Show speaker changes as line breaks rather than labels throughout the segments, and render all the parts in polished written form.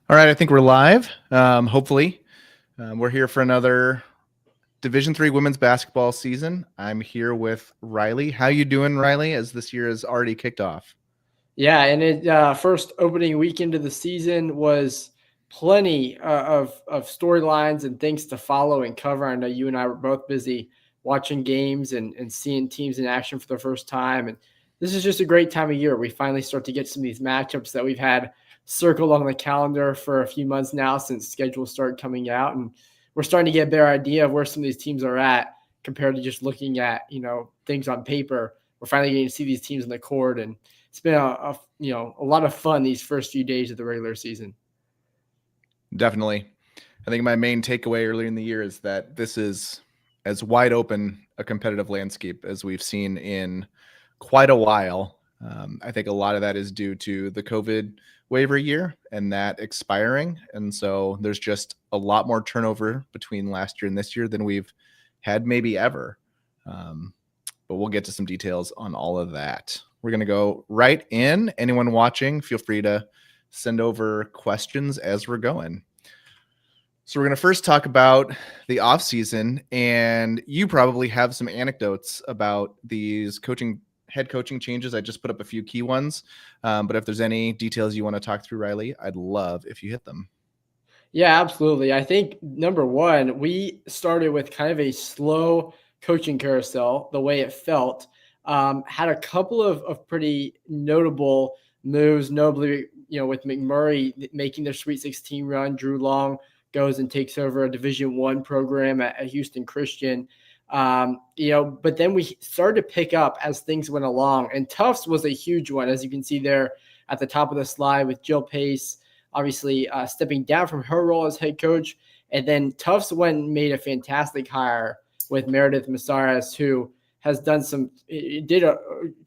All right, I think we're live. Hopefully, we're here for another Division III women's basketball season. I'm here with Riley. How you doing, Riley? As this year has already kicked off.
Yeah, and first opening weekend of the season was plenty of storylines and things to follow and cover. I know you and I were both busy watching games and seeing teams in action for the first time. And this is just a great time of year. We finally start to get some of these matchups that we've had circled on the calendar for a few months now since schedules started coming out. And we're starting to get a better idea of where some of these teams are at compared to just looking at, things on paper. We're finally getting to see these teams on the court, and it's been a lot of fun these first few days of the regular season.
Definitely. I think my main takeaway earlier in the year is that this is as wide open a competitive landscape as we've seen in quite a while. I think a lot of that is due to the COVID waiver year and that expiring. And so there's just a lot more turnover between last year and this year than we've had maybe ever. But we'll get to some details on all of that. We're going to go right in. Anyone watching, feel free to send over questions as we're going. So we're going to first talk about the offseason, and you probably have some anecdotes about these head coaching changes. I just put up a few key ones, but if there's any details you want to talk through, Riley, I'd love if you hit them.
Yeah, absolutely. I think number one, we started with kind of a slow coaching carousel, the way it felt. Had a couple of pretty notable moves, notably, with McMurray making their Sweet 16 run. Drew Long goes and takes over a Division I program at Houston Christian. But then we started to pick up as things went along, and Tufts was a huge one, as you can see there at the top of the slide with Jill Pace, obviously stepping down from her role as head coach. And then Tufts went and made a fantastic hire with Meredith Masaras, who has done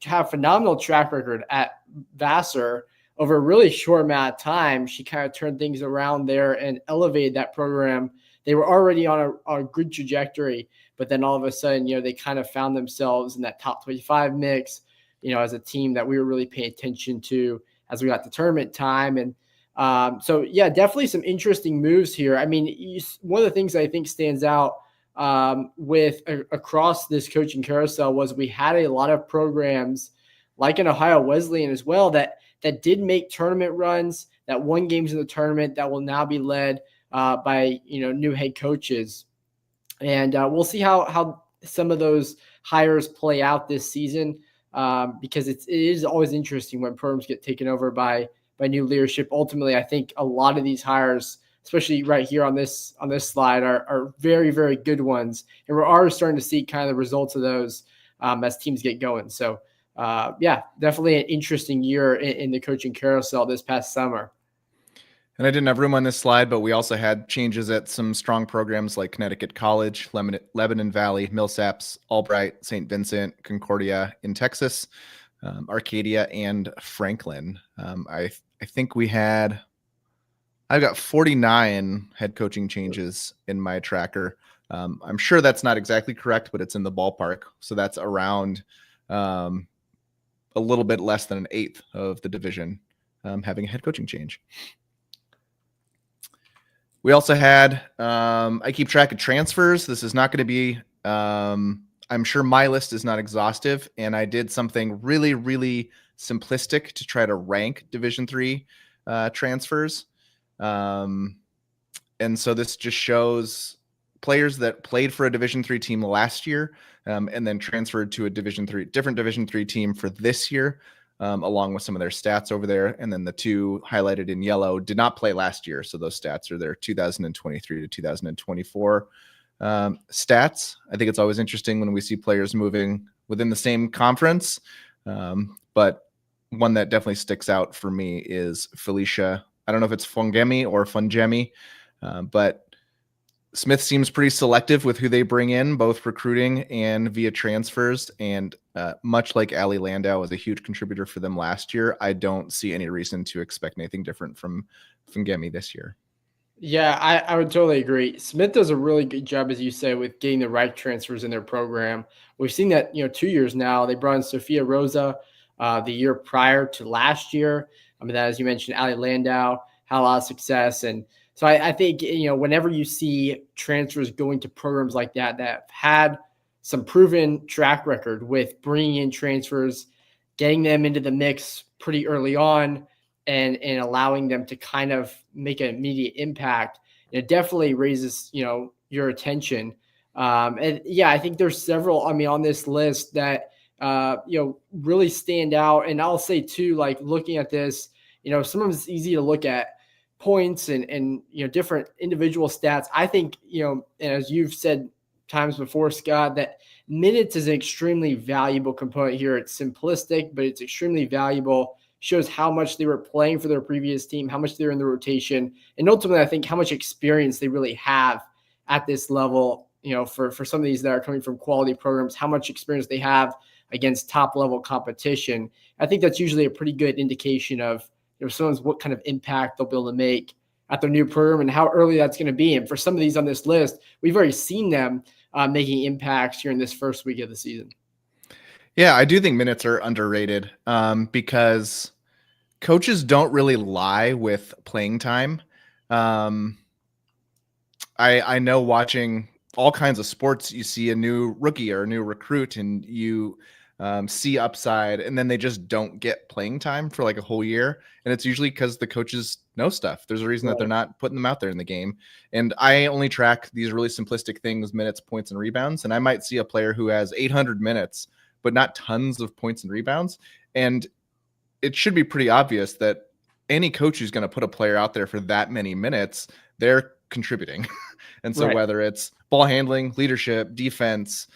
have a phenomenal track record at Vassar over a really short amount of time. She kind of turned things around there and elevated that program. They were already on a good trajectory, but then all of a sudden, they kind of found themselves in that top 25 mix, as a team that we were really paying attention to as we got to tournament time. And definitely some interesting moves here. I mean, one of the things I think stands out across this coaching carousel was we had a lot of programs like an Ohio Wesleyan as well that did make tournament runs, that won games in the tournament, that will now be led by new head coaches. And we'll see how some of those hires play out this season, because it is always interesting when programs get taken over by new leadership. Ultimately, I think a lot of these hires, especially right here on this slide, are very, very good ones. And we're already starting to see kind of the results of those as teams get going. So, definitely an interesting year in the coaching carousel this past summer.
And I didn't have room on this slide, but we also had changes at some strong programs like Connecticut College, Lebanon Valley, Millsaps, Albright, St. Vincent, Concordia in Texas, Arcadia, and Franklin. I think I've got 49 head coaching changes in my tracker. I'm sure that's not exactly correct, but it's in the ballpark. So that's around a little bit less than an eighth of the division having a head coaching change. We also had, I keep track of transfers. This is not going to be, I'm sure my list is not exhaustive, and I did something really, really simplistic to try to rank Division III transfers. And so this just shows players that played for a Division III team last year and then transferred to a different Division III team for this year, along with some of their stats over there. And then the two highlighted in yellow did not play last year. So those stats are their 2023 to 2024 stats. I think it's always interesting when we see players moving within the same conference. But one that definitely sticks out for me is Felicia. I don't know if it's Fungemi or Fungemi, but Smith seems pretty selective with who they bring in, both recruiting and via transfers. And much like Allie Landau was a huge contributor for them last year, I don't see any reason to expect anything different from Fungemi this year.
Yeah, I would totally agree. Smith does a really good job, as you say, with getting the right transfers in their program. We've seen that, 2 years now. They brought in Sophia Rosa the year prior to last year. I mean, that, as you mentioned, Allie Landau had a lot of success. And so I think, whenever you see transfers going to programs like that have had some proven track record with bringing in transfers, getting them into the mix pretty early on, and allowing them to kind of make an immediate impact, it definitely raises, your attention. And yeah, I think there's several, on this list that, really stand out. And I'll say too, like looking at this, sometimes it's easy to look at points and different individual stats. I think, and as you've said times before, Scott, that minutes is an extremely valuable component here. It's simplistic, but it's extremely valuable. Shows how much they were playing for their previous team, how much they're in the rotation, and ultimately, I think how much experience they really have at this level. For some of these that are coming from quality programs, how much experience they have against top level competition. I think that's usually a pretty good indication of someone's what kind of impact they'll be able to make at their new program and how early that's going to be. And for some of these on this list, we've already seen them making impacts here in this first week of the season.
Yeah, I do think minutes are underrated because coaches don't really lie with playing time. I know watching all kinds of sports, you see a new rookie or a new recruit and you see upside, and then they just don't get playing time for like a whole year. And it's usually because the coaches know stuff. There's a reason that they're not putting them out there in the game. And I only track these really simplistic things, minutes, points, and rebounds. And I might see a player who has 800 minutes, but not tons of points and rebounds. And it should be pretty obvious that any coach who's going to put a player out there for that many minutes, they're contributing. And so whether it's ball handling, leadership, defense,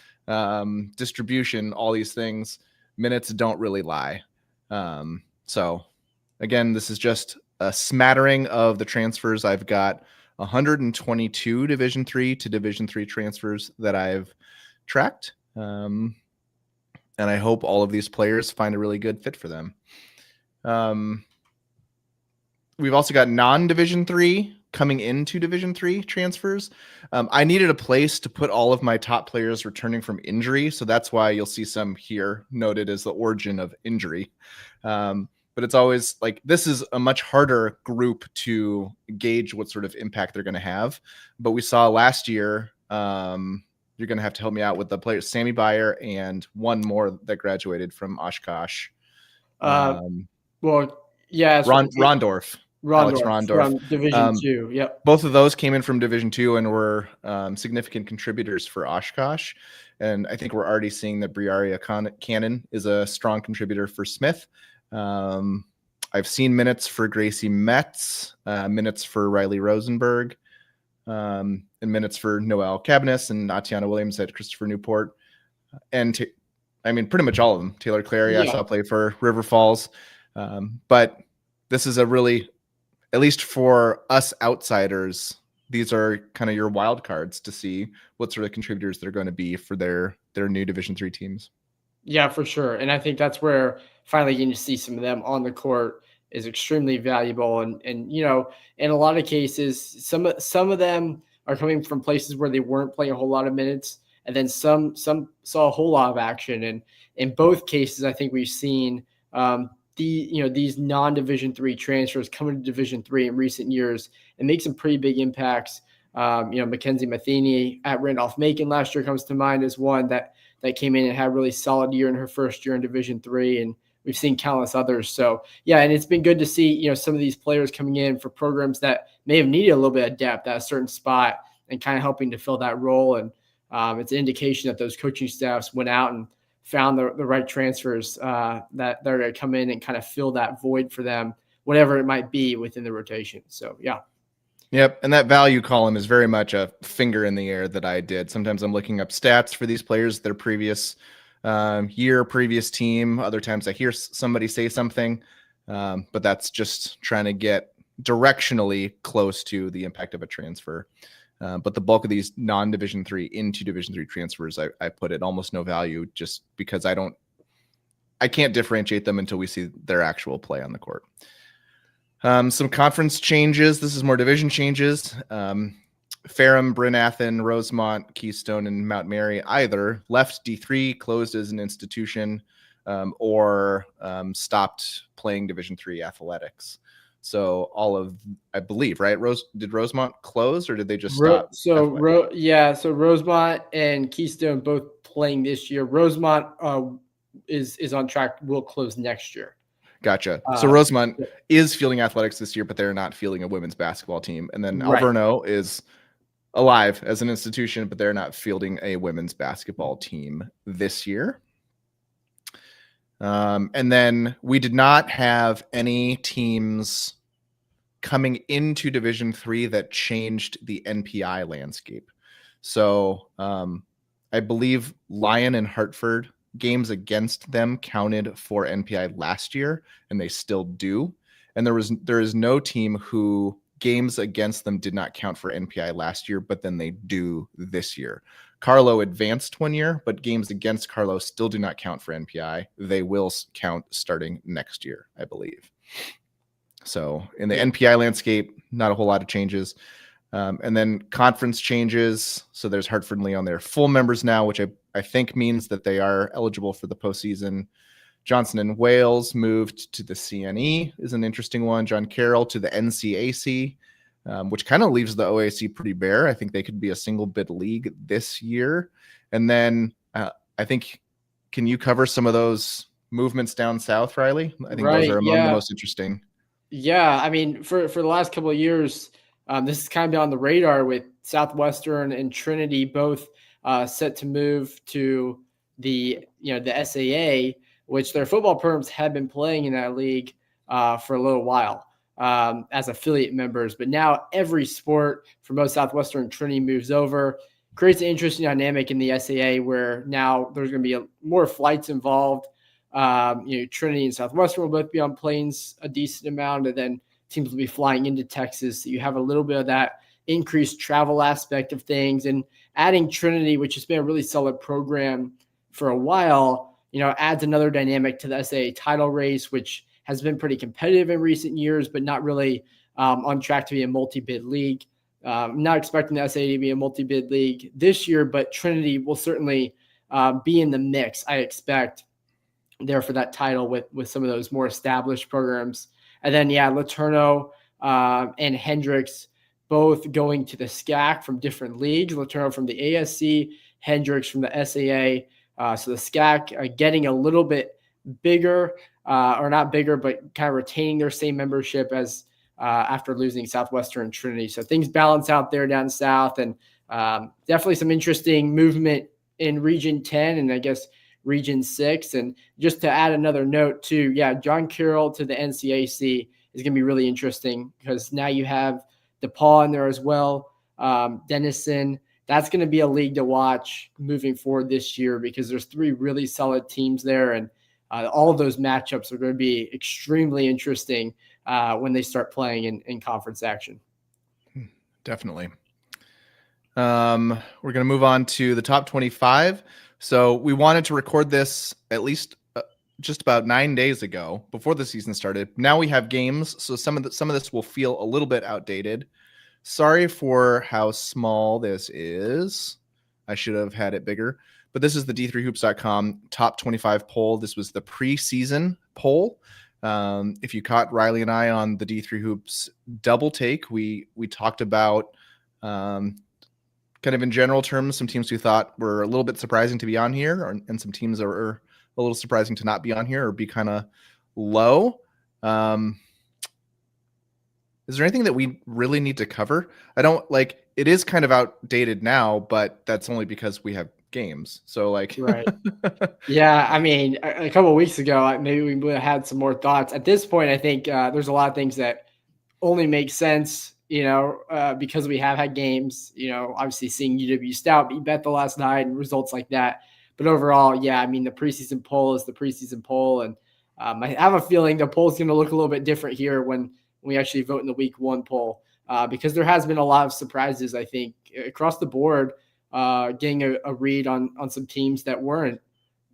distribution, all these things, minutes don't really lie. So again, this is just a smattering of the transfers. I've got 122 Division III to Division III transfers that I've tracked. And I hope all of these players find a really good fit for them. We've also got non-Division III coming into Division III transfers. I needed a place to put all of my top players returning from injury. So that's why you'll see some here noted as the origin of injury. But it's always like, this is a much harder group to gauge what sort of impact they're going to have. But we saw last year, you're going to have to help me out with the players, Sammy Byer and one more that graduated from Oshkosh.
Well, yeah.
Rondorf. Alex Rondorf
from Division II. Yep.
Both of those came in from Division II and were significant contributors for Oshkosh. And I think we're already seeing that Briaria Cannon is a strong contributor for Smith. I've seen minutes for Gracie Metz, minutes for Riley Rosenberg, and minutes for Noelle Cabiness and Atiana Williams at Christopher Newport. And pretty much all of them. Taylor Clary, I saw play for River Falls. But this is a really, at least for us outsiders, these are kind of your wild cards to see what sort of contributors they're going to be for their new Division III teams. Yeah,
for sure. And I think that's where finally getting to see some of them on the court is extremely valuable. And in a lot of cases, some of them are coming from places where they weren't playing a whole lot of minutes. And then some saw a whole lot of action. And in both cases, I think we've seen these non-Division III transfers coming to Division III in recent years and make some pretty big impacts. Mackenzie Matheny at Randolph-Macon last year comes to mind as one that came in and had a really solid year in her first year in Division III, and we've seen countless others. So yeah, and it's been good to see some of these players coming in for programs that may have needed a little bit of depth at a certain spot and kind of helping to fill that role. And it's an indication that those coaching staffs went out and found the right transfers that they're going to come in and kind of fill that void for them, whatever it might be within the rotation. So, yeah.
Yep. And that value column is very much a finger in the air that I did. Sometimes I'm looking up stats for these players, their previous year, previous team. Other times I hear somebody say something, but that's just trying to get directionally close to the impact of a transfer. But the bulk of these non-Division III into Division III transfers, I put at almost no value just because I can't differentiate them until we see their actual play on the court. Some conference changes. This is more division changes. Ferrum, Bryn Athyn, Rosemont, Keystone, and Mount Mary either left D3, closed as an institution, or stopped playing Division III athletics. So I believe, right? Did Rosemont close or did they just stop?
So Rosemont and Keystone both playing this year. Rosemont is on track. Will close next year.
Gotcha. So Rosemont is fielding athletics this year, but they're not fielding a women's basketball team. And then
Right.
Alverno is alive as an institution, but they're not fielding a women's basketball team this year. And then we did not have any teams coming into Division III that changed the NPI landscape. So I believe Lyon and Hartford, games against them counted for NPI last year, and they still do. And there is no team who games against them did not count for NPI last year, but then they do this year. Carlo advanced one year, but games against Carlo still do not count for NPI. They will count starting next year, I believe. So in the NPI landscape, not a whole lot of changes. And then conference changes. So there's Hartford and Leon. They're full members now, which I think means that they are eligible for the postseason. Johnson and Wales moved to the CNE is an interesting one. John Carroll to the NCAC, which kind of leaves the OAC pretty bare. I think they could be a single bid league this year. And then I think, can you cover some of those movements down south, Riley? I think those are among the most interesting.
Yeah, I mean, for the last couple of years, this has kind of been on the radar with Southwestern and Trinity both set to move to the SAA, which their football programs have been playing in that league for a little while as affiliate members. But now every sport for both Southwestern and Trinity moves over, creates an interesting dynamic in the SAA where now there's going to be more flights involved. Trinity and Southwestern will both be on planes a decent amount, and then teams will be flying into Texas. So you have a little bit of that increased travel aspect of things, and adding Trinity, which has been a really solid program for a while, adds another dynamic to the SAA title race, which has been pretty competitive in recent years, but not really on track to be a multi-bid league. I'm not expecting the SAA to be a multi-bid league this year, but Trinity will certainly be in the mix, I expect, there for that title with some of those more established programs. And then, Laterno and Hendricks both going to the SCAC from different leagues. Laterno from the ASC, Hendricks from the SAA. So the SCAC getting a little bit bigger, or not bigger, but kind of retaining their same membership as after losing Southwestern and Trinity. So things balance out there down south, and definitely some interesting movement in Region 10 and I guess Region 6. And just to add another note too, John Carroll to the NCAC is going to be really interesting because now you have DePaul in there as well, Denison. That's going to be a league to watch moving forward this year because there's 3 really solid teams there, and all of those matchups are going to be extremely interesting when they start playing in conference action.
Definitely. We're going to move on to the top 25. So we wanted to record this at least just about 9 days ago before the season started. Now we have games, so some of this will feel a little bit outdated. Sorry for how small this is. I should have had it bigger. But this is the D3Hoops.com top 25 poll. This was the preseason poll. If you caught Riley and I on the D3 Hoops double take, we talked about kind of in general terms, some teams we thought were a little bit surprising to be on here, and some teams that were a little surprising to not be on here or be kind of low. Is there anything that we really need to cover? It is kind of outdated now, but that's only because we have games. So
right. Yeah. I mean, a couple of weeks ago, maybe we would have had some more thoughts. At this point, I think there's a lot of things that only make sense, because we have had games, obviously seeing UW Stout beat Bethel last night and results like that. But overall, the preseason poll is the preseason poll. And I have a feeling the poll is going to look a little bit different here when we actually vote in the week 1 poll, because there has been a lot of surprises, I think, across the board, getting a read on some teams that weren't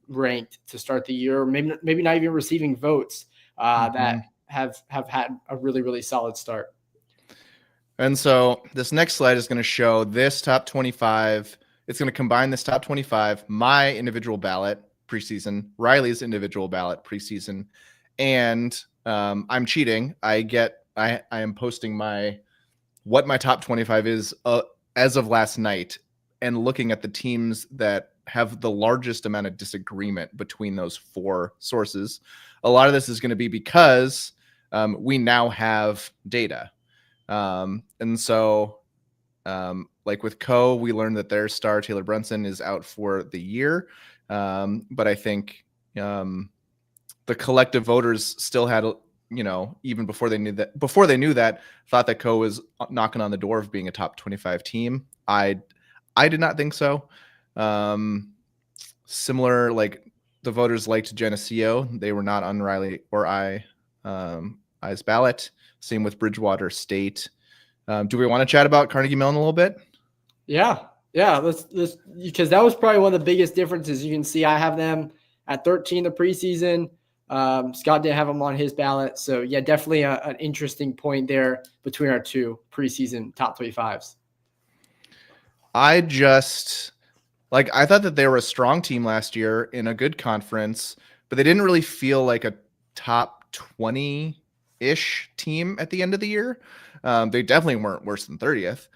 ranked to start the year, or maybe not even receiving votes that have had a really, really solid start.
And so this next slide is going to show this top 25. It's going to combine this top 25, my individual ballot preseason, Riley's individual ballot preseason, and I'm cheating. I get I am posting what my top 25 is as of last night, and looking at the teams that have the largest amount of disagreement between those four sources. A lot of this is going to be because we now have data. And so like with we learned that their star Taylor Brunson is out for the year. But I think the collective voters still had, even before they knew that, thought that was knocking on the door of being a top 25 team. I did not think so. Similar, like the voters liked Geneseo. They were not on Riley or I's ballot. Same with Bridgewater State. Do we want to chat about Carnegie Mellon a little bit?
Yeah. Let's because that was probably one of the biggest differences. You can see I have them at 13 the preseason. Scott didn't have them on his ballot. So yeah, definitely an interesting point there between our two preseason top 25s.
I thought that they were a strong team last year in a good conference, but they didn't really feel like a top 20-ish team at the end of the year. They definitely weren't worse than 30th.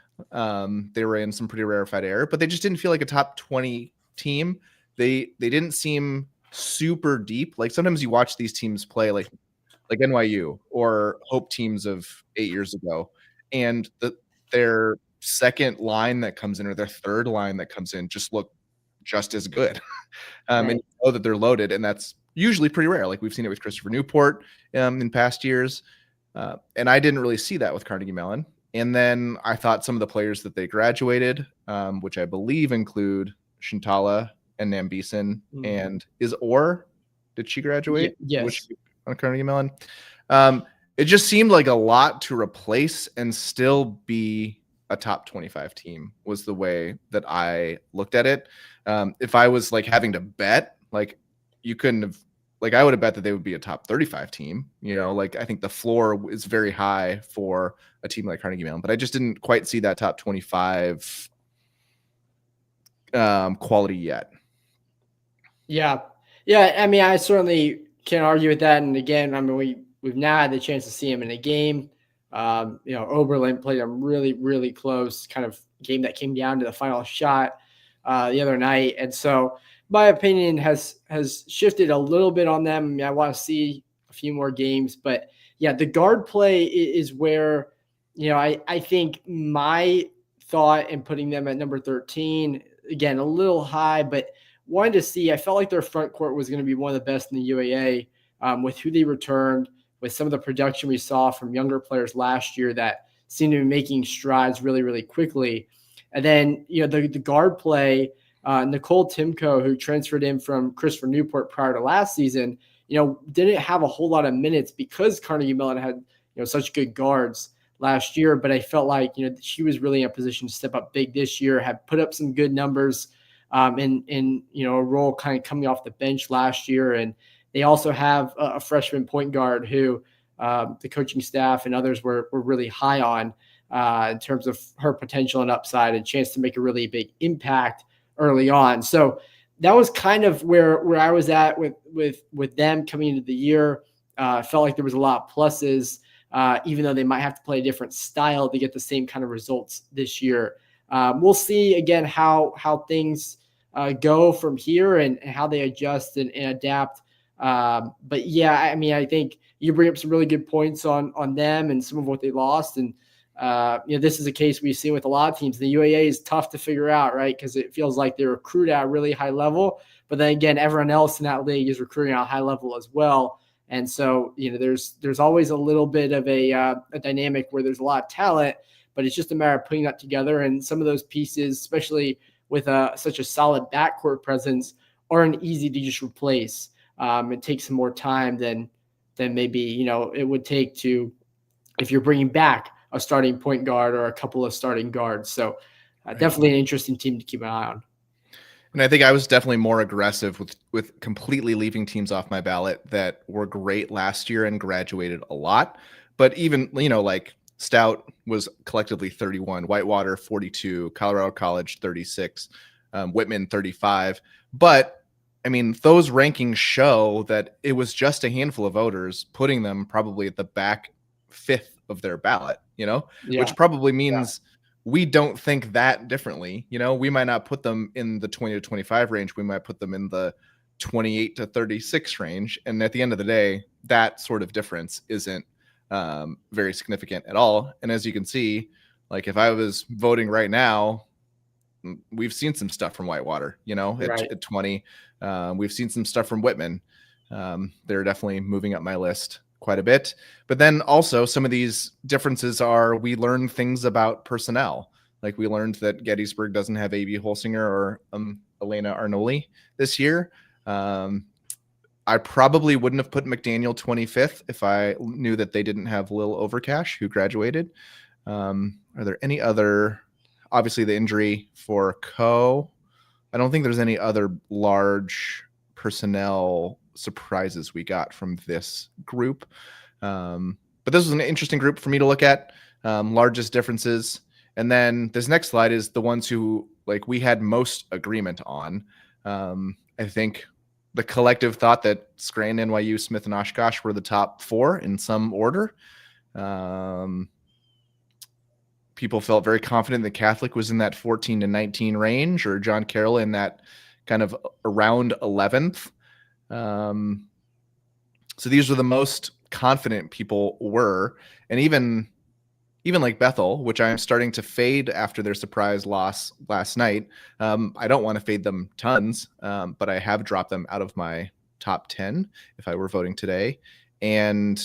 They were in some pretty rarefied air, but they just didn't feel like a top 20 team. They didn't seem super deep. Like sometimes you watch these teams play like NYU or Hope teams of 8 years ago, and their second line that comes in or their third line that comes in just look just as good. And you know that they're loaded, and that's usually pretty rare. Like we've seen it with Christopher Newport in past years. And I didn't really see that with Carnegie Mellon. And then I thought some of the players that they graduated, which I believe include Shintala and Nambison, and did she graduate?
Yes.
On Carnegie Mellon. It just seemed like a lot to replace and still be a top 25 team was the way that I looked at it. If I was like having to bet, like you couldn't have, like I would have bet that they would be a top 35 team. Like I think the floor is very high for a team like Carnegie Mellon, but I just didn't quite see that top 25 quality yet. Yeah.
I mean, I certainly can't argue with that. And again, I mean, we've now had the chance to see him in a game. Oberlin played a really, really close kind of game that came down to the final shot the other night. And so my opinion has shifted a little bit on them. I mean, I want to see a few more games, but yeah, the guard play is where, I think my thought in putting them at number 13, again, a little high, but wanted to see, I felt like their front court was going to be one of the best in the UAA with who they returned, with some of the production we saw from younger players last year that seemed to be making strides really, really quickly. And then, the guard play, Nicole Timko, who transferred in from Christopher Newport prior to last season, didn't have a whole lot of minutes because Carnegie Mellon had, such good guards last year. But I felt like, she was really in a position to step up big this year, had put up some good numbers in a role kind of coming off the bench last year. And they also have a freshman point guard who the coaching staff and others were really high on in terms of her potential and upside and chance to make a really big impact early on. So that was kind of where I was at with them coming into the year. Felt like there was a lot of pluses, even though they might have to play a different style to get the same kind of results this year. We'll see again how things go from here and how they adjust and adapt. But yeah, I mean, I think you bring up some really good points on them and some of what they lost. And, this is a case we've seen with a lot of teams. The UAA is tough to figure out, right? Because it feels like they recruit at a really high level, but then again, everyone else in that league is recruiting at a high level as well. And so, there's always a little bit of a dynamic where there's a lot of talent, but it's just a matter of putting that together. And some of those pieces, especially with such a solid backcourt presence, aren't easy to just replace. It takes some more time than maybe, it would take to, if you're bringing back a starting point guard or a couple of starting guards. So definitely an interesting team to keep an eye on.
And I think I was definitely more aggressive with completely leaving teams off my ballot that were great last year and graduated a lot. But even, like Stout was collectively 31, Whitewater 42, Colorado College 36, Whitman 35. But I mean, those rankings show that it was just a handful of voters putting them probably at the back fifth of their ballot,
Yeah.
which probably means we don't think that differently. We might not put them in the 20 to 25 range. We might put them in the 28 to 36 range. And at the end of the day, that sort of difference isn't very significant at all. And as you can see, like if I was voting right now, we've seen some stuff from Whitewater, at 20. We've seen some stuff from Whitman. They're definitely moving up my list quite a bit. But then also some of these differences are we learn things about personnel. Like we learned that Gettysburg doesn't have A.B. Holsinger or Elena Arnoli this year. I probably wouldn't have put McDaniel 25th if I knew that they didn't have Lil Overcash, who graduated. Are there any other, obviously the injury for Co. I don't think there's any other large personnel surprises we got from this group. But this was an interesting group for me to look at. Largest differences. And then this next slide is the ones who like we had most agreement on. I think the collective thought that Scranton, NYU, Smith, and Oshkosh were the top 4 in some order. People felt very confident that Catholic was in that 14 to 19 range, or John Carroll in that kind of around 11th. So these were the most confident people were. And even like Bethel, which I'm starting to fade after their surprise loss last night. I don't want to fade them tons, but I have dropped them out of my top 10 if I were voting today. And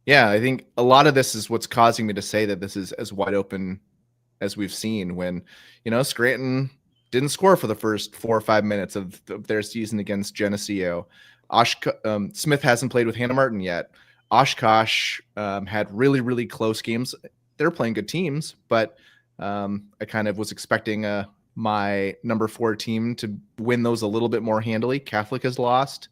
yeah, I think a lot of this is what's causing me to say that this is as wide open as we've seen when, Scranton didn't score for the first 4 or 5 minutes of their season against Geneseo. Smith hasn't played with Hannah Martin yet. Oshkosh had really, really close games. They're playing good teams, but I kind of was expecting my number 4 team to win those a little bit more handily. Catholic has lost.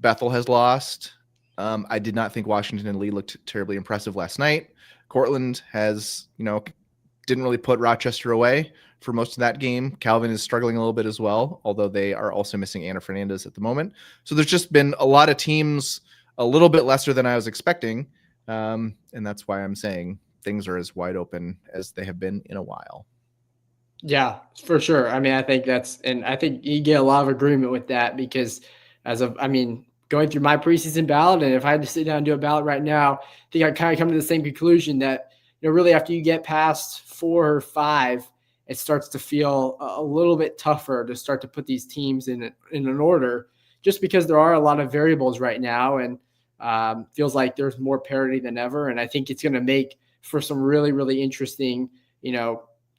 Bethel has lost. I did not think Washington and Lee looked terribly impressive last night. Cortland has, didn't really put Rochester away for most of that game. Calvin is struggling a little bit as well, although they are also missing Anna Fernandez at the moment. So there's just been a lot of teams a little bit lesser than I was expecting. And that's why I'm saying things are as wide open as they have been in a while.
Yeah, for sure. I mean, I think I think you get a lot of agreement with that because going through my preseason ballot, and if I had to sit down and do a ballot right now, I think I kind of come to the same conclusion that, really after you get past 4 or 5, it starts to feel a little bit tougher to start to put these teams in an order, just because there are a lot of variables right now, and feels like there's more parity than ever. And I think it's going to make for some really, really interesting,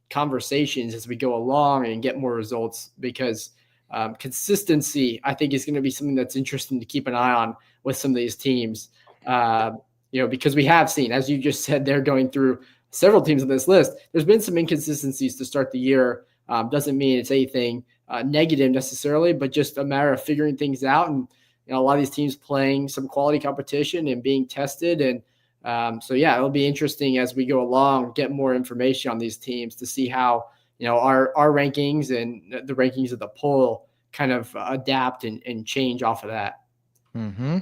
conversations as we go along and get more results, because consistency, I think, is going to be something that's interesting to keep an eye on with some of these teams. Because we have seen, as you just said, they're going through several teams on this list. There's been some inconsistencies to start the year. Doesn't mean it's anything negative necessarily, but just a matter of figuring things out. And, a lot of these teams playing some quality competition and being tested. And so, yeah, it'll be interesting as we go along, get more information on these teams to see how, our rankings and the rankings of the poll kind of adapt and change off of that.
Mm-hmm.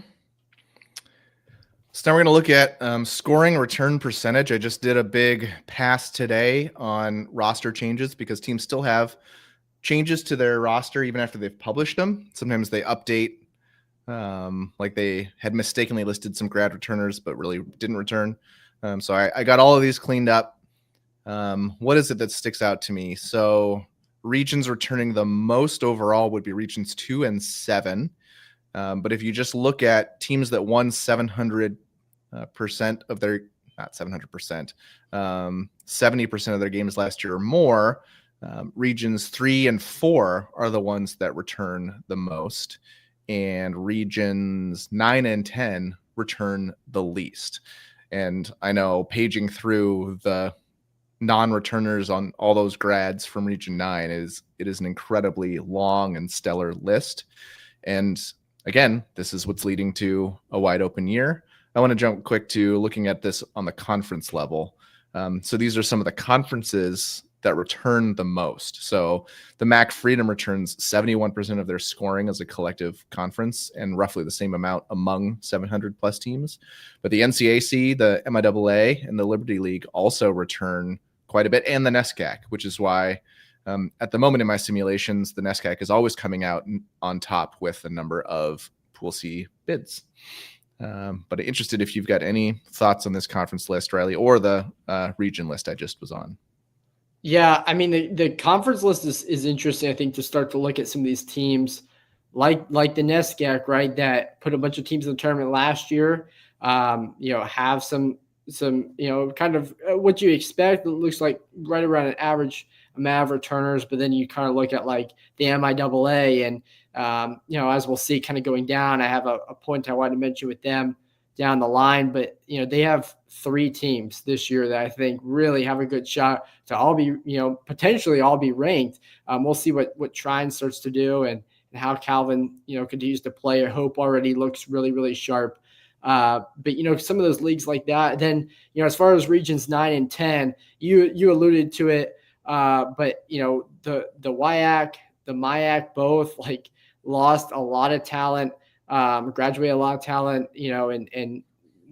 So now we're going to look at scoring return percentage. I just did a big pass today on roster changes because teams still have changes to their roster even after they've published them. Sometimes they update, like they had mistakenly listed some grad returners, but really didn't return. So I got all of these cleaned up. What is it that sticks out to me? So regions returning the most overall would be regions 2 and 7. But if you just look at teams that won 700% of their, not 700%, 70% of their games last year or more, regions 3 and 4 are the ones that return the most, and regions 9 and 10 return the least. And I know paging through the non-returners on all those grads from region 9 is an incredibly long and stellar list. And again, this is what's leading to a wide open year. I want to jump quick to looking at this on the conference level. So these are some of the conferences that return the most. So the MAC Freedom returns 71% of their scoring as a collective conference, and roughly the same amount among 700 plus teams. But the NCAC, the MIAA, and the Liberty League also return quite a bit, and the NESCAC, which is why at the moment in my simulations, the NESCAC is always coming out on top with a number of Pool C bids. But I'm interested if you've got any thoughts on this conference list, Riley, or the region list I just was on.
Yeah, I mean the conference list is interesting. I think to start to look at some of these teams, like the NESCAC, right, that put a bunch of teams in the tournament last year. Have some kind of what you expect. It looks like right around an average amount of returners, but then you kind of look at like the MIAA, and as we'll see, kind of going down. I have a point I wanted to mention with them down the line, but they have 3 teams this year that I think really have a good shot to all be, potentially all be ranked. We'll see what Trine starts to do and how Calvin, continues to play. I hope already looks really, really sharp. But some of those leagues like that. Then, as far as regions 9 and 10, you alluded to it. But the WIAC, the MIAC, both like lost a lot of talent. Graduated a lot of talent, and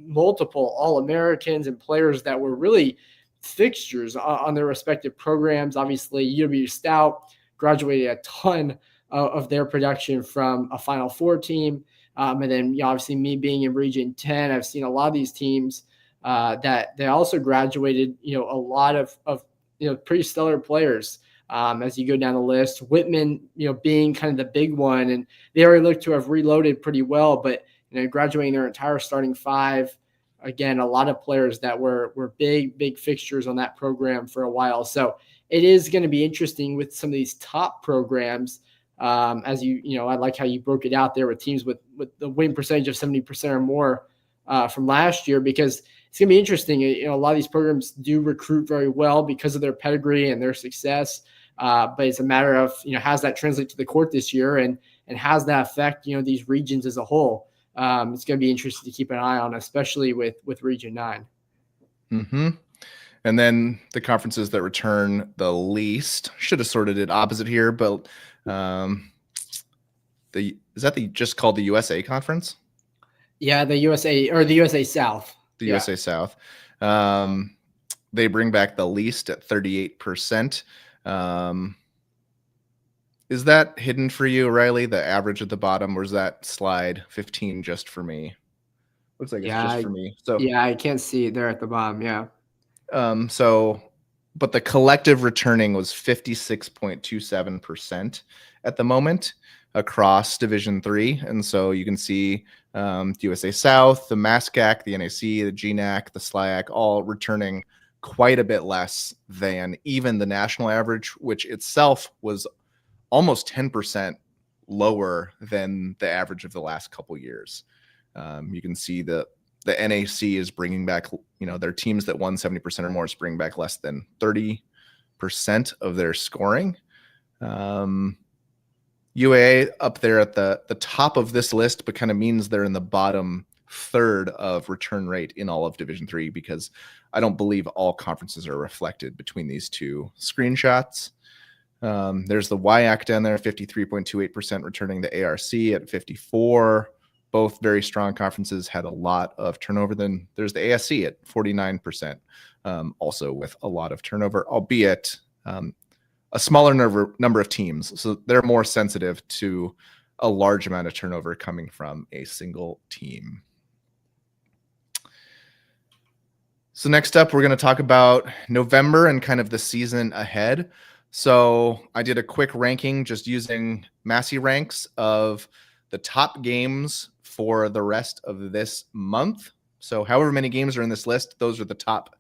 multiple All-Americans and players that were really fixtures on their respective programs. Obviously, UW Stout graduated a ton of their production from a Final Four team. And then obviously me being in Region 10, I've seen a lot of these teams that they also graduated, a lot of pretty stellar players. As you go down the list, Whitman, being kind of the big one, and they already look to have reloaded pretty well, but graduating their entire starting 5. Again, a lot of players that were big fixtures on that program for a while. So it is going to be interesting with some of these top programs. As I like how you broke it out there with teams with the win percentage of 70% or more from last year, because it's going to be interesting. A lot of these programs do recruit very well because of their pedigree and their success. But it's a matter of, how does that translate to the court this year, and how does that affect, these regions as a whole? It's going to be interesting to keep an eye on, especially with Region 9.
Mm-hmm. And then the conferences that return the least, should have sorted it opposite here, but is that just called the USA Conference?
Yeah, the USA, or the USA South.
The USA South. They bring back the least at 38%. Is that hidden for you, Riley, the average at the bottom, or is that slide 15 just for me? Looks like it's just for me. So
yeah, I can't see it there at the bottom. Yeah.
But the collective returning was 56.27% at the moment across Division 3. And so you can see the USA South, the MASCAC, the NAC, the GNAC, the SLIAC, all returning quite a bit less than even the national average, which itself was almost 10% lower than the average of the last couple years. You can see the NAC is bringing back, their teams that won 70% or more is bringing back less than 30% of their scoring. UAA up there at the top of this list, but kind of means they're in the bottom third of return rate in all of Division 3, because I don't believe all conferences are reflected between these two screenshots. There's the WIAC down there, 53.28% returning, the ARC at 54. Both very strong conferences, had a lot of turnover. Then there's the ASC at 49%, also with a lot of turnover, albeit a smaller number of teams. So they're more sensitive to a large amount of turnover coming from a single team. So next up, we're going to talk about November and kind of the season ahead. So I did a quick ranking just using Massey ranks of the top games for the rest of this month. So however many games are in this list, those are the top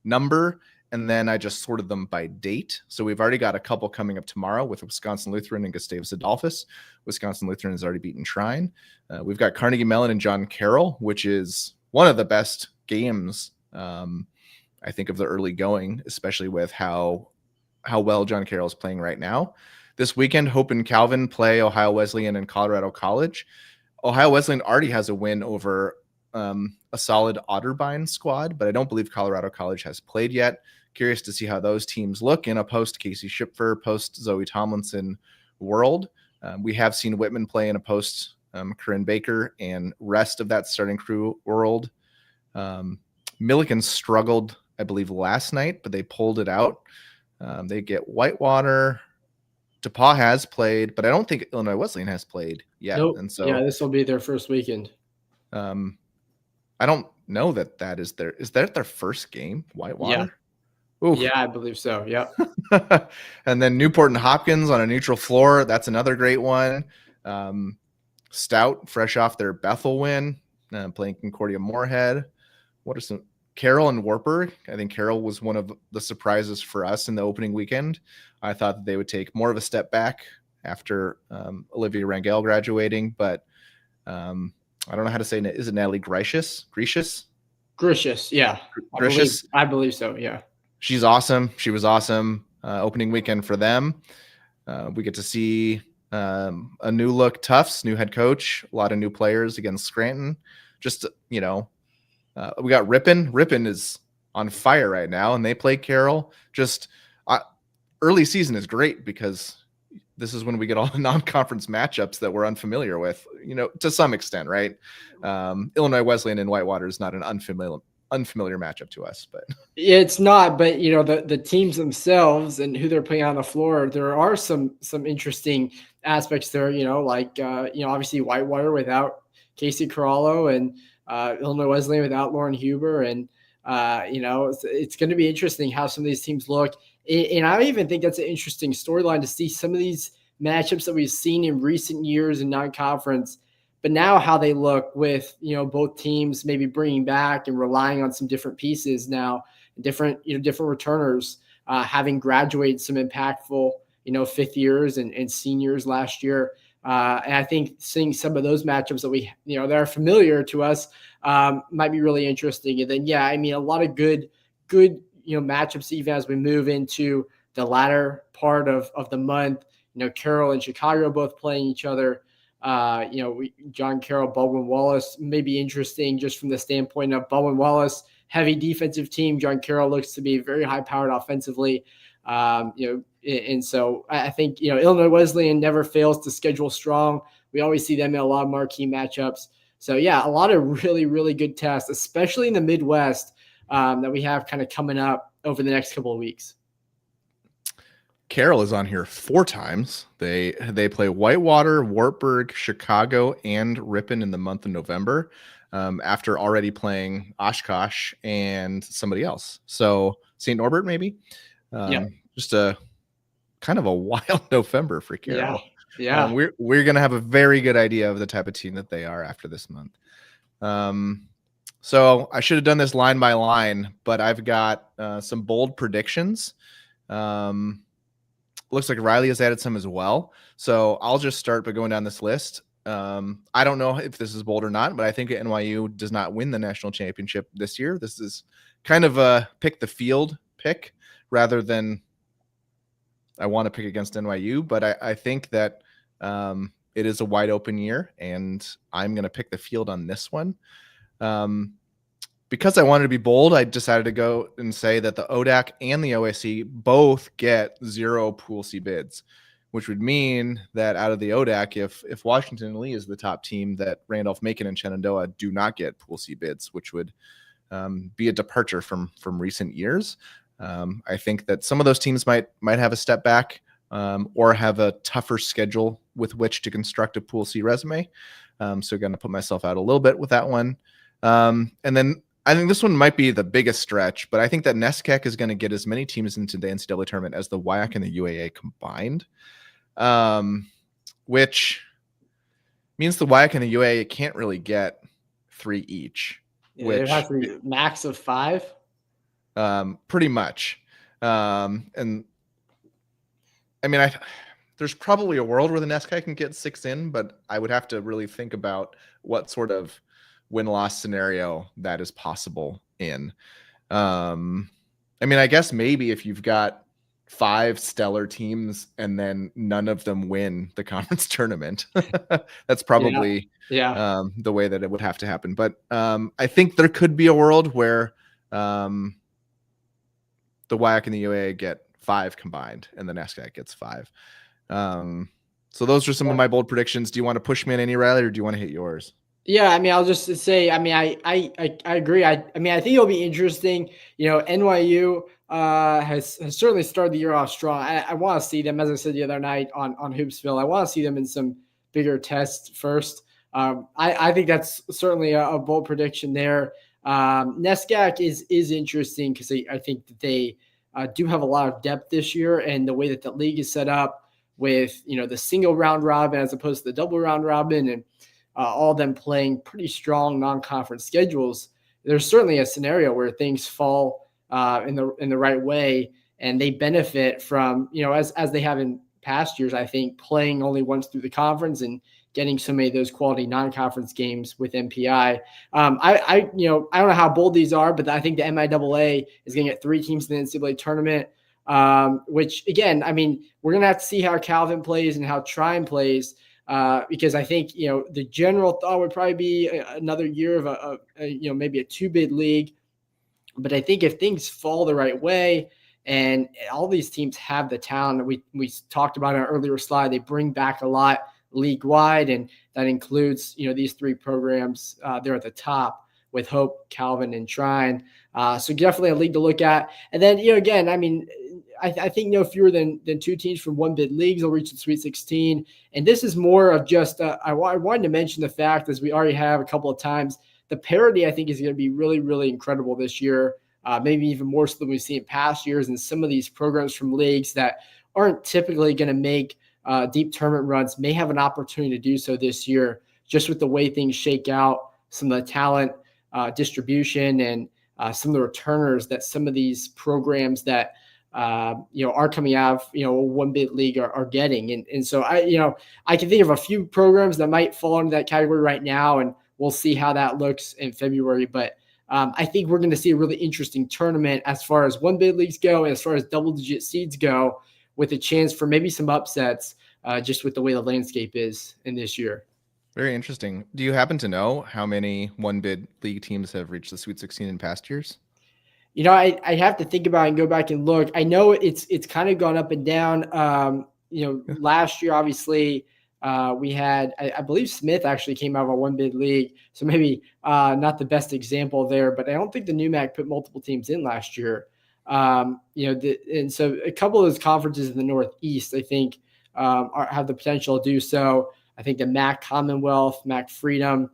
number. And then I just sorted them by date. So we've already got a couple coming up tomorrow with Wisconsin Lutheran and Gustavus Adolphus. Wisconsin Lutheran has already beaten Trine. We've got Carnegie Mellon and John Carroll, which is one of the best games, I think, of the early going, especially with how well John Carroll is playing right now. This weekend, Hope and Calvin play Ohio Wesleyan and Colorado College. Ohio Wesleyan already has a win over a solid Otterbein squad, but I don't believe Colorado College has played yet. curious to see how those teams look in a post Casey Schiffer, post Zoe Tomlinson world. We have seen Whitman play in a post Corinne Baker and rest of that starting crew world. Milliken struggled, I believe, last night, but they pulled it out. They get Whitewater. DePauw has played, but I don't think Illinois Wesleyan has played yet.
Nope.
And so,
yeah, this will be their first weekend.
I don't know that is that their first game, Whitewater?
Yeah. Yeah, I believe so. Yeah.
And then Newport and Hopkins on a neutral floor. That's another great one. Stout, fresh off their Bethel win, playing Concordia Moorhead. What are some Carroll and Wartburg? I think Carroll was one of the surprises for us in the opening weekend. I thought that they would take more of a step back after Olivia Rangel graduating, but I don't know how to say it. Is it Natalie Gracious?
Gracious, yeah.
Gracious?
I believe so, yeah.
She's awesome. She was awesome. Opening weekend for them. We get to see a new look Tufts, new head coach, a lot of new players against Scranton. Just, we got Ripon. Ripon is on fire right now, and they play Carroll. Just early season is great because this is when we get all the non-conference matchups that we're unfamiliar with, to some extent, right? Illinois Wesleyan and Whitewater is not an unfamiliar matchup to us, but
it's not. But the teams themselves and who they're putting on the floor, there are some interesting aspects there. Obviously Whitewater without Casey Corallo and Illinois Wesleyan without Lauren Huber, and it's going to be interesting how some of these teams look. And I even think that's an interesting storyline to see some of these matchups that we've seen in recent years in non-conference, but now how they look with, both teams maybe bringing back and relying on some different pieces now, different returners, having graduated some impactful, fifth years and seniors last year. And I think seeing some of those matchups that we, that are familiar to us might be really interesting. And then, a lot of good, matchups even as we move into the latter part of the month. Carroll and Chicago both playing each other. John Carroll, Baldwin Wallace may be interesting just from the standpoint of Baldwin Wallace, heavy defensive team. John Carroll looks to be very high-powered offensively. And so I think, Illinois Wesleyan never fails to schedule strong. We always see them in a lot of marquee matchups. So, a lot of really, really good tests, especially in the Midwest, that we have kind of coming up over the next couple of weeks.
Carroll is on here 4 times. They play Whitewater, Wartburg, Chicago, and Ripon in the month of November, after already playing Oshkosh and somebody else. So St. Norbert, maybe. Just a kind of a wild November for Carroll.
Yeah.
We're gonna have a very good idea of the type of team that they are after this month. So I should have done this line by line, but I've got some bold predictions. Looks like Riley has added some as well. So I'll just start by going down this list. I don't know if this is bold or not, but I think NYU does not win the national championship this year. This is kind of a pick the field pick rather than I want to pick against NYU, but I think that it is a wide open year, and I'm going to pick the field on this one. Because I wanted to be bold, I decided to go and say that the ODAC and the OSC both get 0 Pool C bids, which would mean that out of the ODAC, if Washington and Lee is the top team, that Randolph-Macon and Shenandoah do not get Pool C bids, which would be a departure from recent years. I think that some of those teams might have a step back or have a tougher schedule with which to construct a Pool C resume. So going to put myself out a little bit with that one. And then I think this one might be the biggest stretch, but I think that NESCAC is going to get as many teams into the NCAA tournament as the WIAC and the UAA combined, which means the WIAC and the UAA can't really get 3 each.
Which has to be max of 5.
Pretty much. And I mean, there's probably a world where the NESCAC can get 6 in, but I would have to really think about what sort of win-loss scenario that is possible in. I mean, I guess maybe if you've got 5 stellar teams and then none of them win the conference tournament, that's probably the way that it would have to happen. But I think there could be a world where the WAC and the UA get 5 combined, and the NESCAC gets 5. So those are some of my bold predictions. Do you want to push me in any, Riley, or do you want to hit yours?
Yeah, I mean, I'll just say, I mean, I agree. I mean, I think it'll be interesting. You know, NYU has certainly started the year off strong. I want to see them, as I said the other night on Hoopsville. I want to see them in some bigger tests first. I think that's certainly a bold prediction there. NESCAC is interesting because I think that they do have a lot of depth this year, and the way that the league is set up with, you know, the single round robin as opposed to the double round robin, and all of them playing pretty strong non-conference schedules, there's certainly a scenario where things fall in the right way, and they benefit from, you know, as they have in past years, I think, playing only once through the conference and getting so many of those quality non-conference games with MPI. I don't know how bold these are, but I think the MIAA is going to get 3 teams in the NCAA tournament, which, again, I mean, we're going to have to see how Calvin plays and how Trine plays, because I think, you know, the general thought would probably be another year of maybe a 2-bid league. But I think if things fall the right way, and all these teams have the talent, we talked about in our earlier slide, they bring back a lot league wide, and that includes, you know, these 3 programs there at the top with Hope, Calvin, and Trine. So definitely a league to look at. And then, you know, again, I mean, I think no fewer than 2 teams from 1-bid leagues will reach the Sweet 16. And this is more of just, I wanted to mention the fact, as we already have a couple of times, the parity I think is going to be really, really incredible this year, maybe even more so than we've seen in past years. And some of these programs from leagues that aren't typically going to make deep tournament runs may have an opportunity to do so this year, just with the way things shake out, some of the talent distribution, and some of the returners that some of these programs that are coming out of, you know, a 1-bid league are getting. And so I can think of a few programs that might fall into that category right now, and we'll see how that looks in February. But I think we're going to see a really interesting tournament as far as 1-bid leagues go, and as far as double-digit seeds go, with a chance for maybe some upsets, just with the way the landscape is in this year.
Very interesting. Do you happen to know how many 1-bid league teams have reached the Sweet 16 in past years?
You know, I have to think about it and go back and look. I know it's kind of gone up and down. Last year, obviously, we had, I believe Smith actually came out of a 1-bid league. So maybe not the best example there, but I don't think the NUMAC put multiple teams in last year. And so a couple of those conferences in the Northeast, I think, have the potential to do so. I think the MAC Commonwealth, MAC Freedom,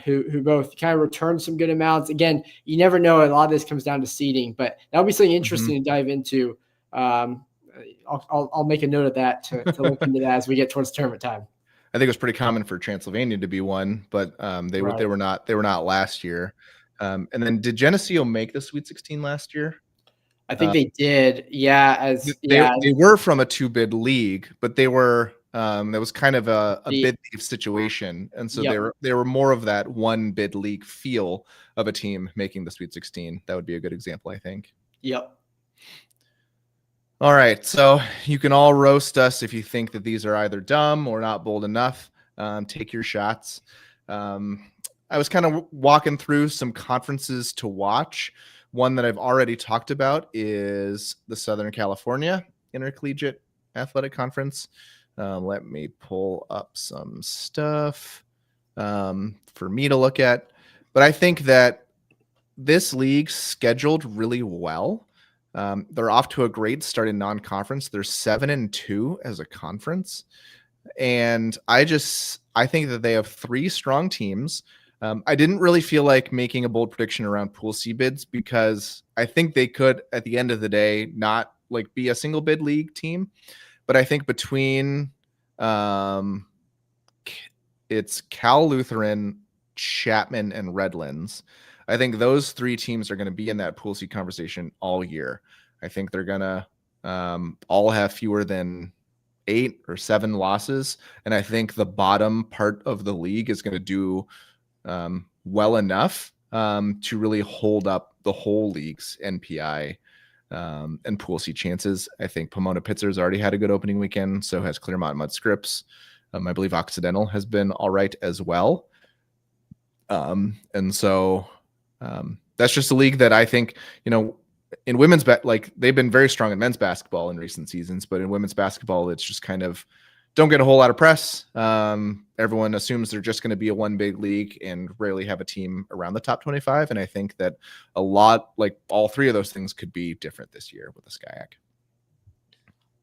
who both kind of returned some good amounts. Again, you never know. A lot of this comes down to seeding, but that'll be something interesting to dive into. I'll make a note of that to look into that as we get towards tournament time.
I think it was pretty common for Transylvania to be one, but they were not last year. And then did Geneseo make the Sweet 16 last year?
I think they did. Yeah,
they were from a 2-bid league, but they were that was kind of a bid situation, and so they were more of that 1-bid league feel of a team making the Sweet 16. That would be a good example, I think.
Yep.
All right, so you can all roast us if you think that these are either dumb or not bold enough. Take your shots. I was kind of walking through some conferences to watch. One that I've already talked about is the Southern California Intercollegiate Athletic Conference. Let me pull up some stuff for me to look at. But I think that this league scheduled really well. They're off to a great start in non-conference. They're 7-2 as a conference. And I think that they have 3 strong teams. I didn't really feel like making a bold prediction around Pool C bids, because I think they could, at the end of the day, not like be a single bid league team. But I think between it's Cal Lutheran, Chapman, and Redlands, I think those 3 teams are going to be in that Pool C conversation all year. I think they're going to all have fewer than 8 or 7 losses. And I think the bottom part of the league is going to do well enough to really hold up the whole league's NPI and Pool C chances. I think Pomona Pitzer's already had a good opening weekend. So has Claremont Mud Scripps. I believe Occidental has been all right as well. And so that's just a league that I think, in women's like they've been very strong in men's basketball in recent seasons, but in women's basketball, it's just kind of don't get a whole lot of press. Everyone assumes they're just going to be a one big league and rarely have a team around the top 25. And I think that a lot, like all three of those things, could be different this year with the SCIAC.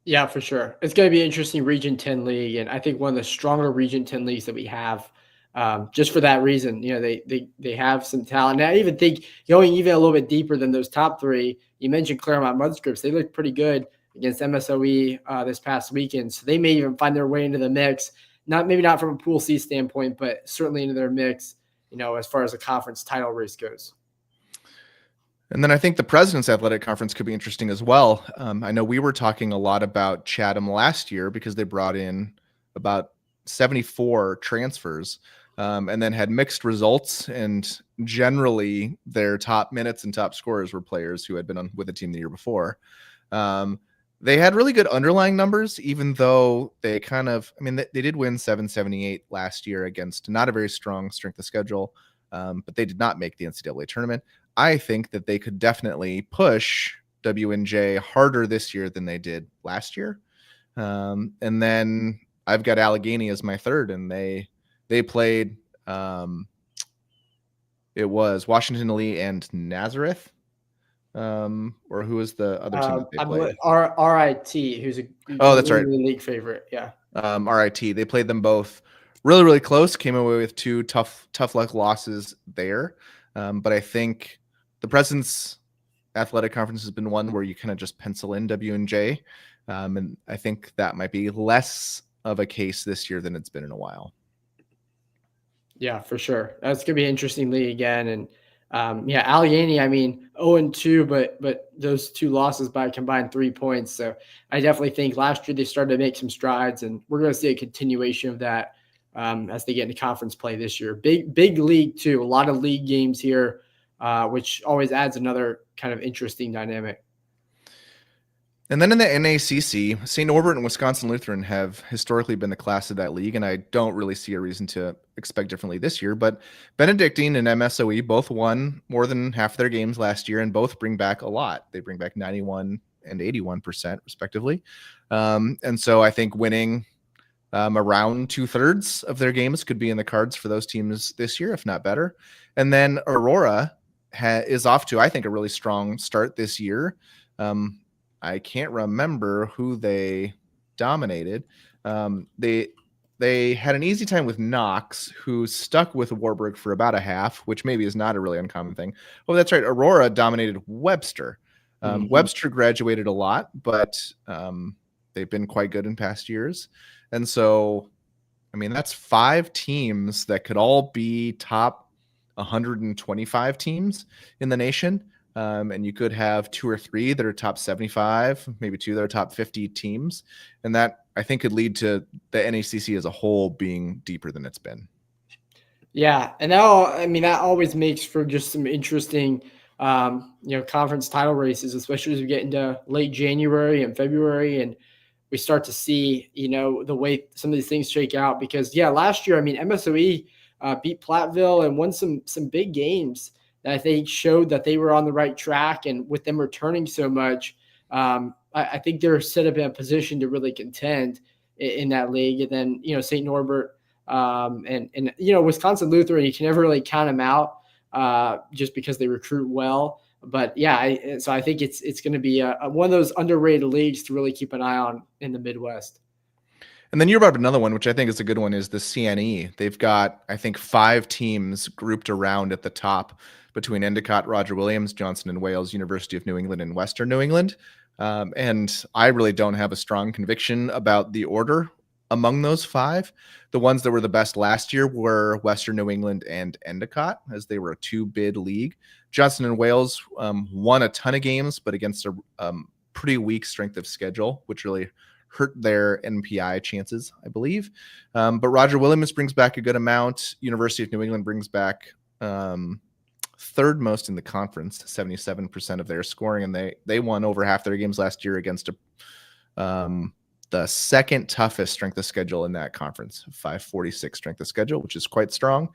Yeah, for sure. It's going to be an interesting Region 10 league, and I think one of the stronger Region 10 leagues that we have. Just for that reason, they have some talent. And I even think going even a little bit deeper than those top three. You mentioned Claremont Mudscripts; they looked pretty good against MSOE this past weekend, so they may even find their way into the mix. Maybe not from a Pool C standpoint, but certainly into their mix. As far as the conference title race goes.
And then I think the President's Athletic Conference could be interesting as well. I know we were talking a lot about Chatham last year because they brought in about 74 transfers and then had mixed results. And generally, their top minutes and top scorers were players who had been with the team the year before. They had really good underlying numbers, even though they they did win 778 last year against not a very strong strength of schedule, but they did not make the NCAA tournament. I think that they could definitely push WNJ harder this year than they did last year. And then I've got Allegheny as my third, and they played it was Washington Lee and Nazareth. Or who was the other team that they played?
RIT, who's a
that's right,
league favorite. Yeah.
RIT. They played them both really, really close. Came away with two tough luck losses there. But I think the President's Athletic Conference has been one where you kind of just pencil in WNJ. And I think that might be less of a case this year than it's been in a while.
Yeah, for sure. That's going to be an interesting league again. And Allegheny, 0-2, but those two losses by a combined 3 points. So I definitely think last year they started to make some strides, and we're going to see a continuation of that as they get into conference play this year. Big league too. A lot of league games here, which always adds another kind of interesting dynamic.
And then in the NACC, St. Norbert and Wisconsin Lutheran have historically been the class of that league, and I don't really see a reason to expect differently this year. But Benedictine and MSOE both won more than half of their games last year, and both bring back a lot. They bring back 91 and 81% respectively. And so I think winning around 2/3 of their games could be in the cards for those teams this year, if not better. And then Aurora is off to, I think, a really strong start this year. I can't remember who they dominated. They had an easy time with Knox, who stuck with Warburg for about a half, which maybe is not a really uncommon thing. Oh, that's right. Aurora dominated Webster. Webster graduated a lot, but they've been quite good in past years. And so, that's 5 teams that could all be top 125 teams in the nation. And you could have 2 or 3 that are top 75, maybe 2 that are top 50 teams. And that, I think, could lead to the NACC as a whole being deeper than it's been.
Yeah. And that always makes for just some interesting, conference title races, especially as we get into late January and February and we start to see, the way some of these things shake out. Because, last year, MSOE beat Platteville and won some big games that I think showed that they were on the right track. And with them returning so much, I think they're set up in a position to really contend in that league. And then, St. Norbert and Wisconsin Lutheran, you can never really count them out just because they recruit well. But so I think it's going to be one of those underrated leagues to really keep an eye on in the Midwest.
And then you brought up another one, which I think is a good one, is the CNE. They've got, I think, 5 teams grouped around at the top between Endicott, Roger Williams, Johnson and Wales, University of New England, and Western New England. And I really don't have a strong conviction about the order among those 5. The ones that were the best last year were Western New England and Endicott, as they were a 2-bid league. Johnson and Wales won a ton of games, but against a pretty weak strength of schedule, which really hurt their NPI chances, I believe. But Roger Williams brings back a good amount. University of New England brings back 3rd most in the conference, 77% of their scoring, and they won over half their games last year against the second toughest strength of schedule in that conference, 546 strength of schedule, which is quite strong.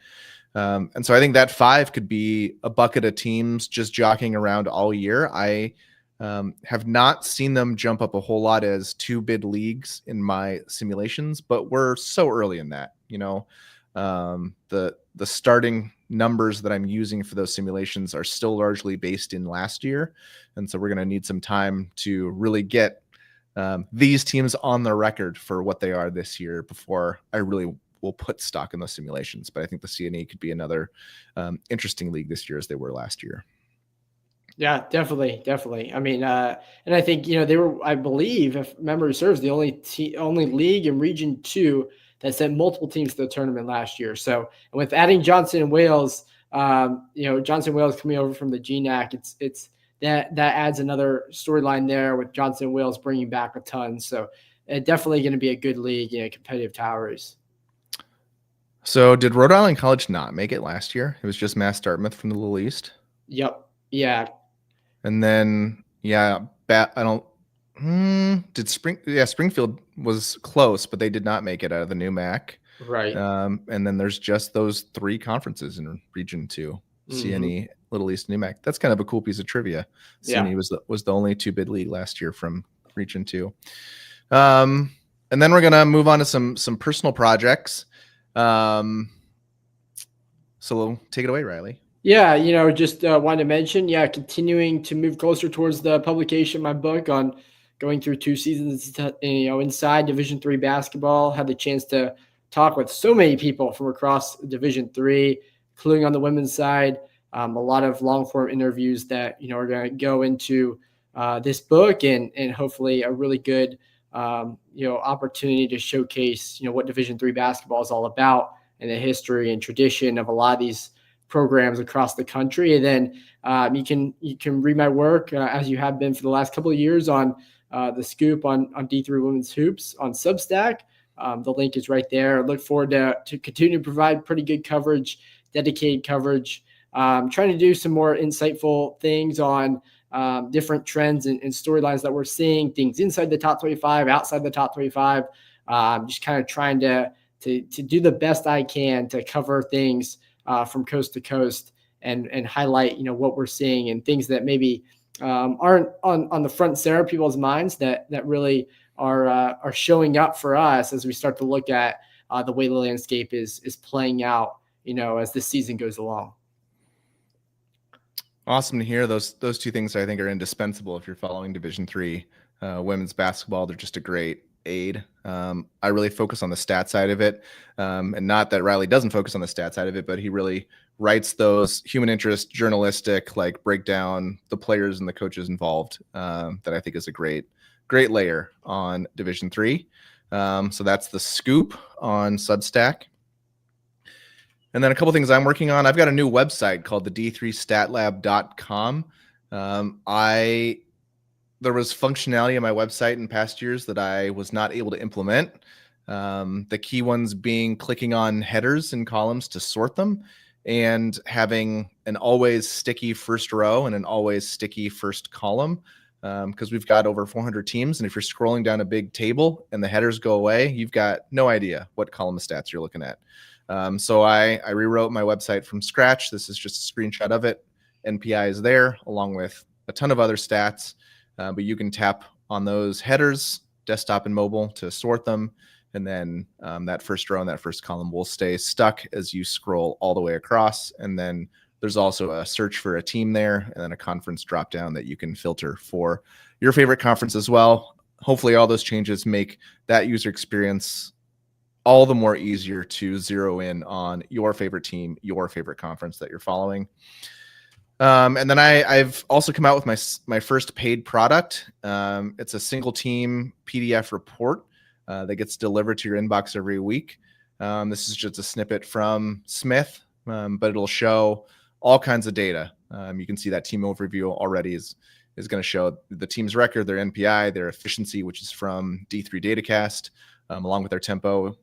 And so I think that 5 could be a bucket of teams just jockeying around all year. I have not seen them jump up a whole lot as 2-bid leagues in my simulations, but we're so early in that. The starting numbers that I'm using for those simulations are still largely based in last year, and so we're going to need some time to really get these teams on the record for what they are this year before I really will put stock in those simulations. But I think the CNE could be another interesting league this year as they were last year.
Yeah, definitely. I mean, and I think they were, I believe, if memory serves, the only league in Region 2 that sent multiple teams to the tournament last year. So, and with adding Johnson and Wales, Johnson and Wales coming over from the GNAC, it's that adds another storyline there with Johnson and Wales bringing back a ton. So, definitely going to be a good league, competitive towers.
So, did Rhode Island College not make it last year? It was just Mass Dartmouth from the Little East.
Yep. Yeah.
And then, did Springfield was close, but they did not make it out of the new MAC.
Right.
And then there's just those 3 conferences in Region 2, CNE, Little East, New MAC. That's kind of a cool piece of trivia. CNE was the only 2-bid league last year from Region 2. And then we're going to move on to some personal projects. So take it away, Riley.
Yeah, just wanted to mention, continuing to move closer towards the publication of my book on going through 2 seasons, inside Division III basketball. Had the chance to talk with so many people from across Division III, including on the women's side. A lot of long-form interviews that are going to go into this book, and hopefully a really good opportunity to showcase what Division III basketball is all about and the history and tradition of a lot of these programs across the country. And then you can read my work as you have been for the last couple of years on the scoop on D3 Women's Hoops on Substack. The link is right there. I look forward to continue to provide pretty good coverage, dedicated coverage, trying to do some more insightful things on different trends and storylines that we're seeing, things inside the top 25, outside the top 25, just kind of trying to do the best I can to cover things from coast to coast and highlight, what we're seeing and things that maybe aren't on the front center of people's minds that really are showing up for us as we start to look at the way the landscape is playing out, as this season goes along.
Awesome to hear. Those 2 things I think are indispensable if you're following Division III women's basketball. They're just a great aid. I really focus on the stat side of it, and not that Riley doesn't focus on the stat side of it, but he really writes those human interest, journalistic, break down the players and the coaches involved. That I think is a great layer on Division III. So that's the scoop on Substack. And then a couple things I'm working on. I've got a new website called the D3statlab.com. There was functionality on my website in past years that I was not able to implement. The key ones being clicking on headers and columns to sort them, and having an always sticky first row and an always sticky first column. Because we've got over 400 teams, and if you're scrolling down a big table and the headers go away, you've got no idea what column of stats you're looking at. So I rewrote my website from scratch. This is just a screenshot of it. NPI is there along with a ton of other stats, but you can tap on those headers, desktop and mobile, to sort them. And then that first row and that first column will stay stuck as you scroll all the way across. And then there's also a search for a team there, and then a conference drop down that you can filter for your favorite conference as well. Hopefully all those changes make that user experience all the more easier to zero in on your favorite team, your favorite conference that you're following. And then I've also come out with my first paid product. It's a single team PDF report that gets delivered to your inbox every week. This is just a snippet from Smith, but it'll show all kinds of data. You can see that team overview already is going to show the team's record, their NPI, their efficiency, which is from D3 Datacast, along with their tempo.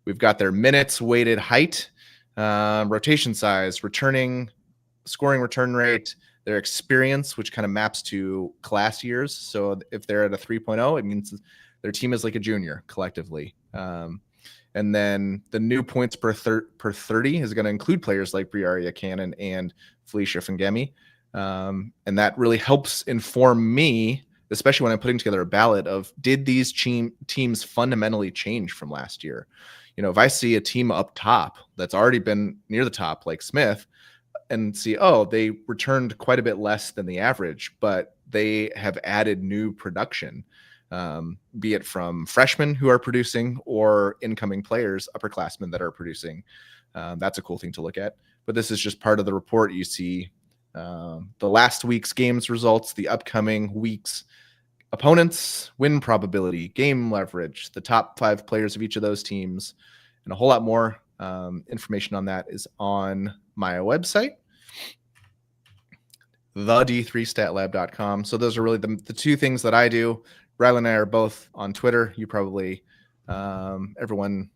We've got their minutes, weighted height, rotation size, scoring return rate, their experience, which kind of maps to class years. So if they're at a 3.0, it means their team is like a junior collectively. And And then the new points per 30 is going to include players like Briaria Cannon and Felicia Fangemi. And that really helps inform me, especially when I'm putting together a ballot of, did these teams fundamentally change from last year? If I see a team up top that's already been near the top, like Smith, and see, oh, they returned quite a bit less than the average, but they have added new production, be it from freshmen who are producing or incoming players, upperclassmen that are producing. That's a cool thing to look at. But this is just part of the report. You see the last week's games results, the upcoming week's opponents, win probability, game leverage, the top 5 players of each of those teams, and a whole lot more. Information on that is on my website, the D3statlab.com. So those are really the 2 things that I do. Riley and I are both on Twitter. You probably, everyone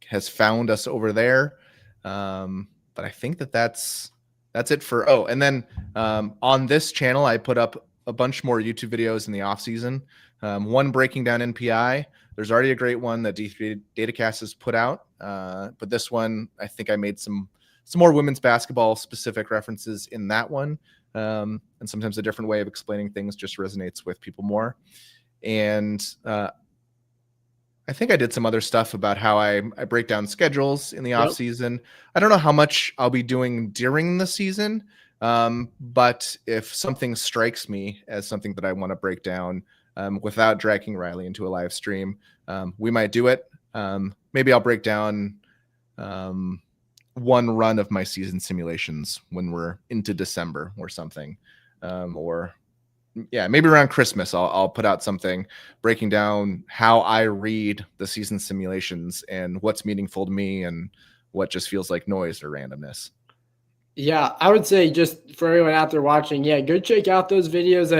has found us over there. But I think that's it for, and then on this channel, I put up a bunch more YouTube videos in the off season. One breaking down NPI. There's already a great one that D3 Datacast has put out. But this one, I think I made some more women's basketball specific references in that one. And sometimes a different way of explaining things just resonates with people more. And I think I did some other stuff about how I break down schedules in the off season. I don't know how much I'll be doing during the season. But if something strikes me as something that I want to break down without dragging Riley into a live stream, we might do it. Maybe I'll break down one run of my season simulations when we're into December or something. Maybe around Christmas, I'll put out something breaking down how I read the season simulations and what's meaningful to me and what just feels like noise or randomness.
Yeah, I would say, just for everyone out there watching, go check out those videos.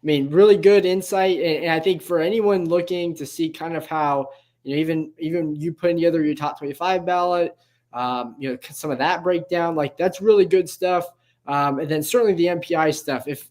Really good insight. And I think for anyone looking to see kind of how, even you putting together your top 25 ballot, some of that breakdown, like that's really good stuff. And then certainly the MPI stuff. If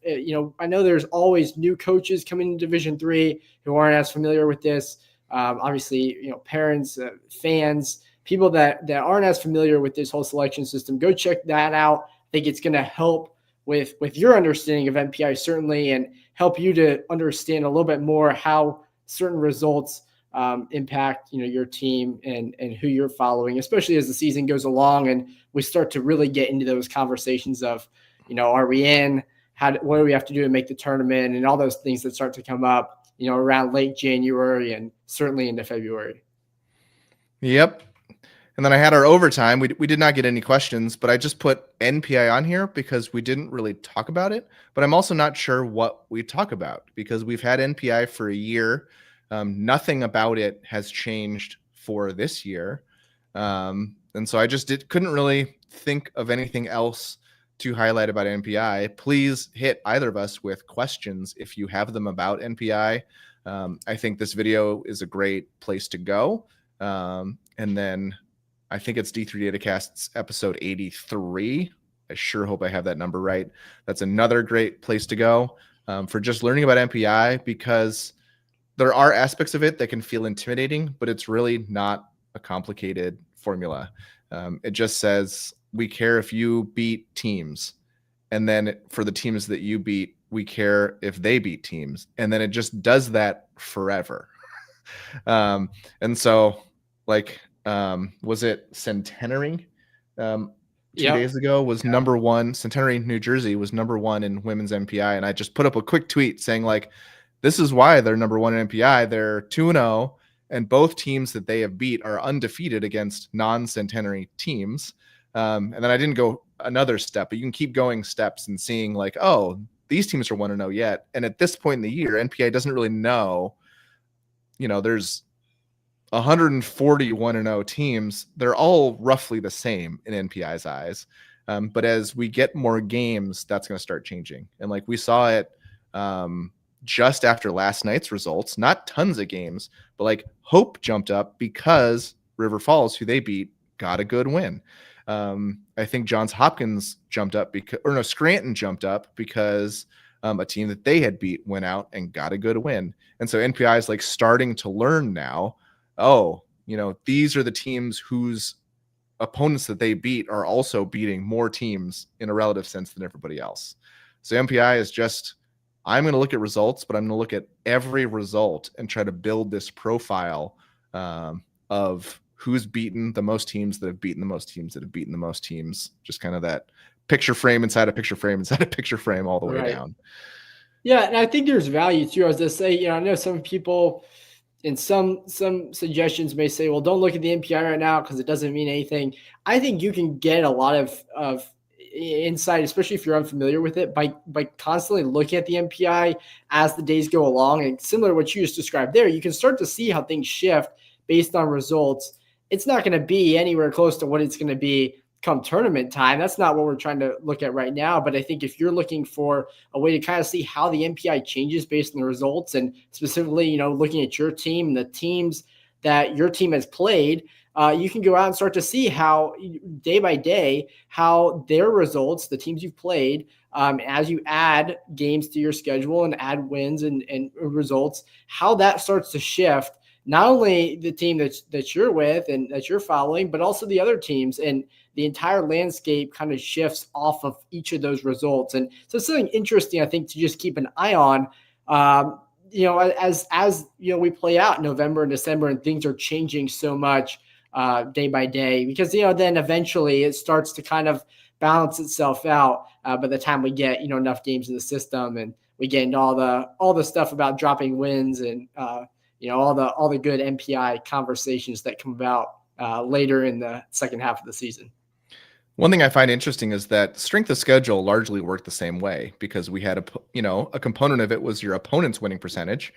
I know there's always new coaches coming into Division III who aren't as familiar with this. Obviously, parents, fans, people that aren't as familiar with this whole selection system, go check that out. I think it's going to help with your understanding of MPI, certainly, and help you to understand a little bit more how certain results impact, your team and who you're following, especially as the season goes along and we start to really get into those conversations of, are we in? What do we have to do to make the tournament, and all those things that start to come up, around late January and certainly into February.
Yep. And then I had our overtime. We did not get any questions, but I just put NPI on here because we didn't really talk about it. But I'm also not sure what we talk about because we've had NPI for a year. Nothing about it has changed for this year. And so I just couldn't really think of anything else to highlight about NPI. Please hit either of us with questions if you have them about NPI. I think this video is a great place to go. And then I think it's D3 Datacast's episode 83. I sure hope I have that number right. That's another great place to go for just learning about NPI, because there are aspects of it that can feel intimidating, but it's really not a complicated formula. It just says we care if you beat teams. And then for the teams that you beat, we care if they beat teams. And then it just does that forever. And so was it Centenary 2 days ago was number 1. Centenary, New Jersey was number 1 in women's MPI. And I just put up a quick tweet saying, this is why they're number 1 in MPI. They're 2-0, and both teams that they have beat are undefeated against non-Centenary teams. And then I didn't go another step, but you can keep going steps and seeing these teams are 1-0 yet. And at this point in the year, NPI doesn't really know, there's 140 1-0 teams. They're all roughly the same in NPI's eyes. But as we get more games, that's going to start changing. And we saw it just after last night's results, not tons of games, but Hope jumped up because River Falls, who they beat, got a good win. I think Johns Hopkins jumped up Scranton jumped up because a team that they had beat went out and got a good win. And so NPI is starting to learn now, these are the teams whose opponents that they beat are also beating more teams in a relative sense than everybody else. So MPI is just, I'm going to look at results, but I'm going to look at every result and try to build this profile of who's beaten the most teams that have beaten the most teams that have beaten the most teams. Just kind of that picture frame inside a picture frame inside a picture frame all the way down.
Yeah, and I think there's value too. I was just saying, I know some people and some suggestions may say, well, don't look at the MPI right now because it doesn't mean anything. I think you can get a lot of insight, especially if you're unfamiliar with it, by constantly looking at the MPI as the days go along. And similar to what you just described there, you can start to see how things shift based on results. It's not going to be anywhere close to what it's going to be come tournament time. That's not what we're trying to look at right now. But I think if you're looking for a way to kind of see how the MPI changes based on the results, and specifically, looking at your team and the teams that your team has played, you can go out and start to see how day by day, how their results, the teams you've played, as you add games to your schedule and add wins and results, how that starts to shift not only the team that you're with and that you're following, but also the other teams, and the entire landscape kind of shifts off of each of those results. And so it's something interesting, I think, to just keep an eye on, as we play out November and December and things are changing so much day by day, because, then eventually it starts to kind of balance itself out by the time we get, enough games in the system, and we get into all the stuff about dropping wins and, all the good MPI conversations that come about later in the second half of the season.
One thing I find interesting is that strength of schedule largely worked the same way, because we had a component of it was your opponent's winning percentage.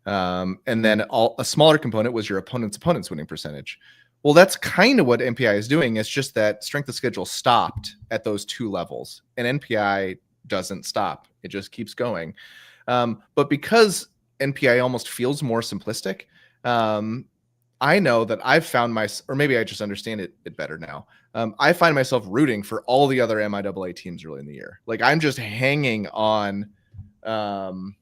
And then a smaller component was your opponent's winning percentage. Well, that's kind of what MPI is doing. It's just that strength of schedule stopped at those two levels, and NPI doesn't stop. It just keeps going. But because NPI almost feels more simplistic, I know that I've found or maybe I just understand it better now. I find myself rooting for all the other MIAA teams early in the year. Like, I'm just hanging on. Was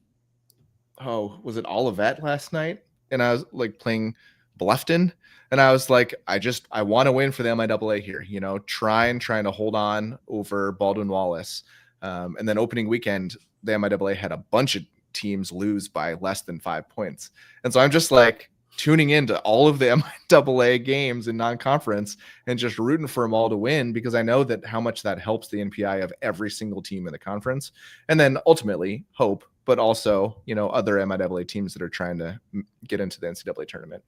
it Olivet last night? And I was like playing Bluffton, and I was like, I want to win for the MIAA here. Trying to hold on over Baldwin Wallace. And then opening weekend, the MIAA had a bunch of teams lose by less than 5 points, and so I'm just like tuning into all of the MIAA games in non-conference and just rooting for them all to win, because I know that how much that helps the NPI of every single team in the conference, and then ultimately hope, but also other MIAA teams that are trying to get into the NCAA tournament.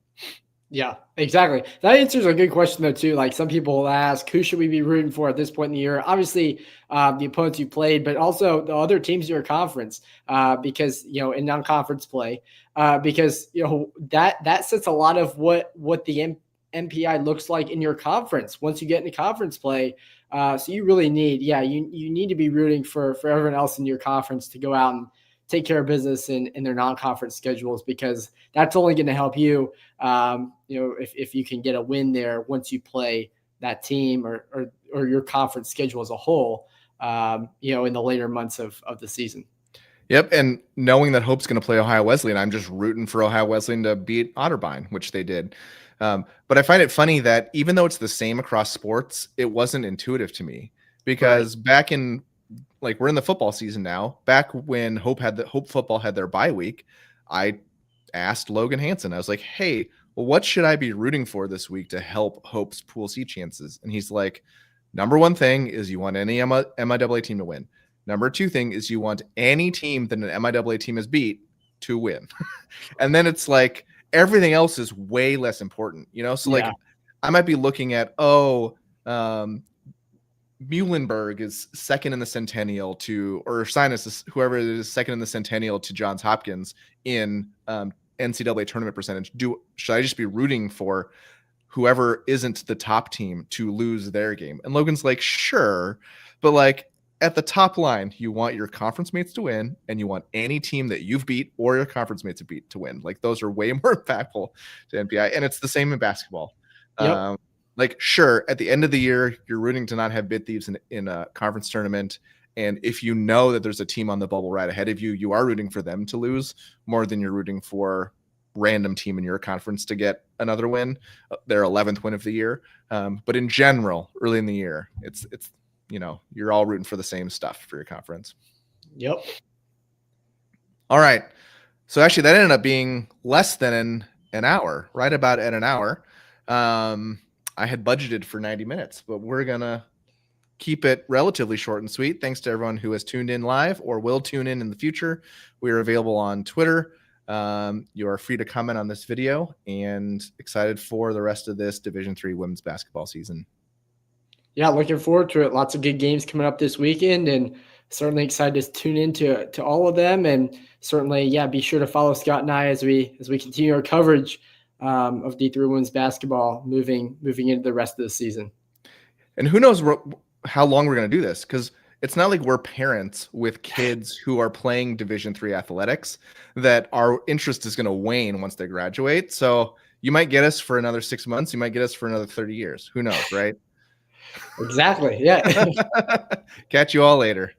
Yeah, exactly. That answers a good question though too. Like, some people will ask, who should we be rooting for at this point in the year? Obviously, the opponents you played, but also the other teams in your conference, because in non-conference play, because that sets a lot of what the MPI looks like in your conference once you get into conference play. So you really need, you need to be rooting for everyone else in your conference to go out and take care of business in their non-conference schedules, because that's only going to help you, if you can get a win there once you play that team or your conference schedule as a whole, in the later months of the season.
Yep. And knowing that Hope's going to play Ohio Wesleyan, I'm just rooting for Ohio Wesleyan to beat Otterbein, which they did. But I find it funny that even though it's the same across sports, it wasn't intuitive to me, because back in, like, we're in the football season now. Back when Hope football had their bye week, I asked Logan Hansen, I was like, hey, well, what should I be rooting for this week to help Hope's Pool C chances? And he's like, number one thing is you want any MIAA team to win. Number two thing is you want any team that an MIAA team has beat to win. And then it's like everything else is way less important, So like, I might be looking at, Muhlenberg is second in the Centennial to, or Sinus is whoever it is second in the Centennial to Johns Hopkins in NCAA tournament percentage. Should I just be rooting for whoever isn't the top team to lose their game? And Logan's like, sure, but like, at the top line, you want your conference mates to win, and you want any team that you've beat or your conference mates have beat to win. Like, those are way more impactful to NPI, and it's the same in basketball.
Yep.
Like, sure, at the end of the year, you're rooting to not have bid thieves in a conference tournament. And if you know that there's a team on the bubble right ahead of you, you are rooting for them to lose more than you're rooting for random team in your conference to get another win, their 11th win of the year. But in general, early in the year, it's you're all rooting for the same stuff for your conference.
Yep.
All right. So actually, that ended up being less than an hour, right about at an hour. I had budgeted for 90 minutes, but we're gonna keep it relatively short and sweet. Thanks to everyone who has tuned in live or will tune in the future. We are available on Twitter. You are free to comment on this video, and excited for the rest of this Division III women's basketball season.
Yeah, looking forward to it. Lots of good games coming up this weekend, and certainly excited to tune into all of them. And certainly, yeah, be sure to follow Scott and I as we continue our coverage of D3 women's basketball moving into the rest of the season.
And who knows how long we're going to do this, because it's not like we're parents with kids who are playing Division III athletics that our interest is going to wane once they graduate. So you might get us for another 6 months. You might get us for another 30 years. Who knows, right?
Exactly. Yeah.
Catch you all later.